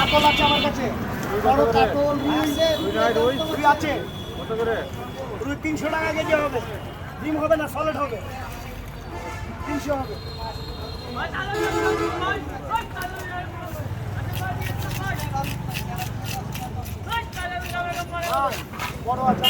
কাতল আছে আমার কাছে, বড় কাতল রুই আছে। কত করে? রুই 300 টাকা কেজি হবে। ডিম হবে না, সলিড হবে। 300 হবে। বড় আছে।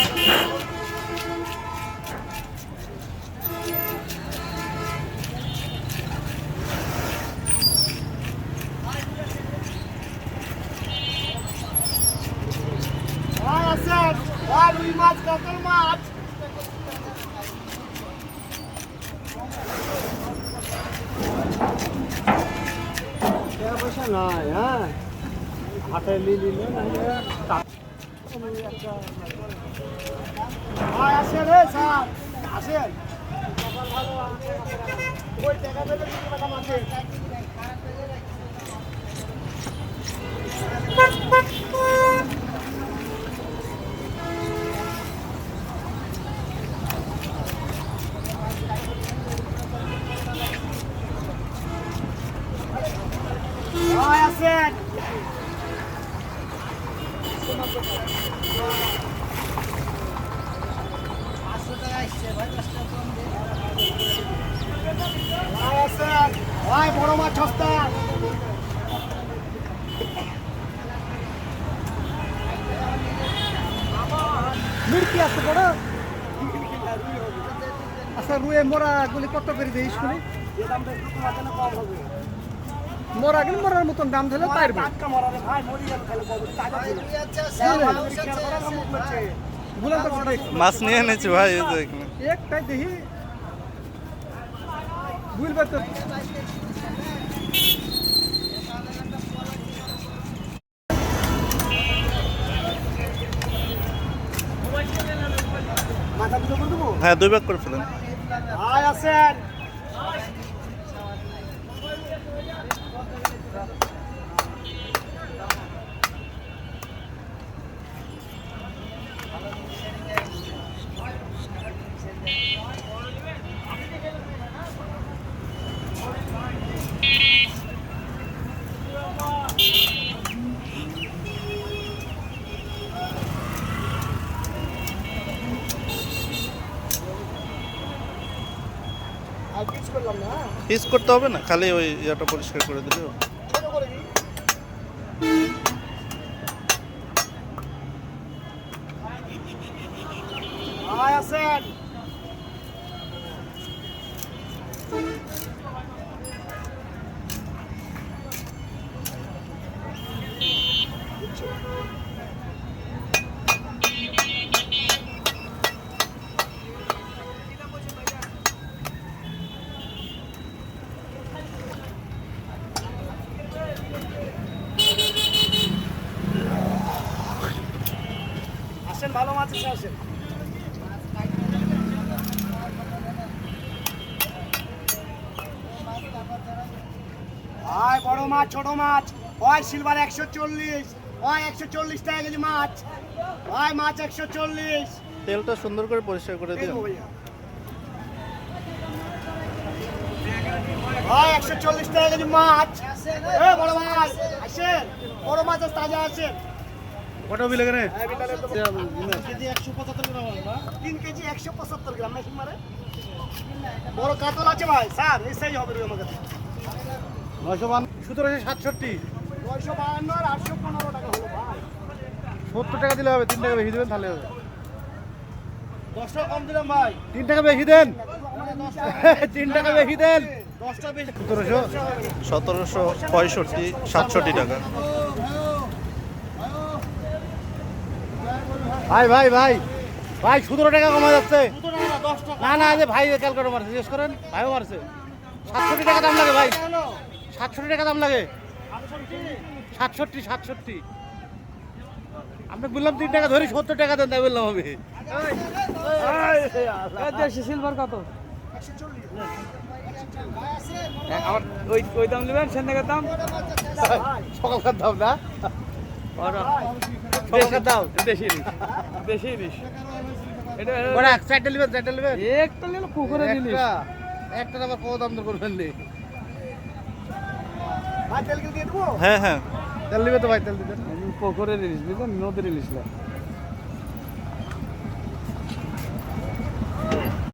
রুই মাছ, কাতল মাছ। টাকা পয়সা নাই, হ্যাঁ হাটে নিলি আসেন রে স্যার, আসেন। ওই টাকা পেলে টাকা মাঝে আসেন। ভাই বড় মাছ সস্তা। মির্কি আছে বড়। আচ্ছা রুয়ে মোরা গুলি কত করে দিই শুনি? মোরা গেলে মোরার মতন দাম ধরলে পারবে। মাছ নিয়ে এনেছি ভাই, এই যে এখানে একটাই দেখি বুঝবে তো। হ্যাঁ 2 ব্যাগ করে ফেলেন। আসেন। পিস করতে হবে না, খালি ওই ইয়াটা পরিষ্কার করে দিলে হবে। আসেন। আসেন, ভালো মাছ আছে, আসেন। হয় বড় মাছ, ছোট মাছ, হয় সিলভার 140, হয় 140 টাকা কেজি মাছ, হয় মাছ 140। তেলটা সুন্দর করে পরিষ্কার করে দিন। হয় 140 টাকা কেজি মাছ। এ বড় মাছ আসেন, বড় মাছ আছে, তাজা আছে। কটা বিল এখানে? কেজি 175 গ্রাম। 3 কেজি 175 গ্রাম মেশিন মারে। বড় কাতল আছে ভাই, স্যার এই সাইজ হবে আমার কাছে। 952, 1767, 952 আর 815 টাকা হলো ভাই। 70 টাকা দিলে হবে। 3 টাকা বেশি দেবেন তাহলে হবে। 10 টাকা কম দিলাম ভাই। 3 টাকা বেশি দেন। 3 টাকা বেশি দেন। 10 টাকা বেশি। 1765, 67 টাকা। ভাই ভাই ভাই ভাই 17 টাকা কমা যাচ্ছে। না না, যে ভাই ক্যালকুলেটর মারছে, জিজ্ঞেস করেন, ভাইও মারছে। 67 টাকা দাম লাগে ভাই, 67 টাকা দাম লাগে। 67। আপনি বললাম 3 টাকা ধরি, 70 টাকা দেন, তাই বললাম হবে। দেশি সিলভার কত? আমার ওই দাম নেবেন, সেন্টাকের দাম সকালকার দাম না, সকালকার দাম দেশি ইলিশ, দেশি ইলিশ। এটা চারটে নেবেন, একটা নিলে পুকুরে জিনিস। একটা আবার কত দাম দর করবেন? ভাই তেল কি দিয়ে দেবো? হ্যাঁ হ্যাঁ। তেল দিবে তো ভাই, তেল দিবেন। পুকুরের ইলিশ বুঝলেন, নদীর ইলিশ না।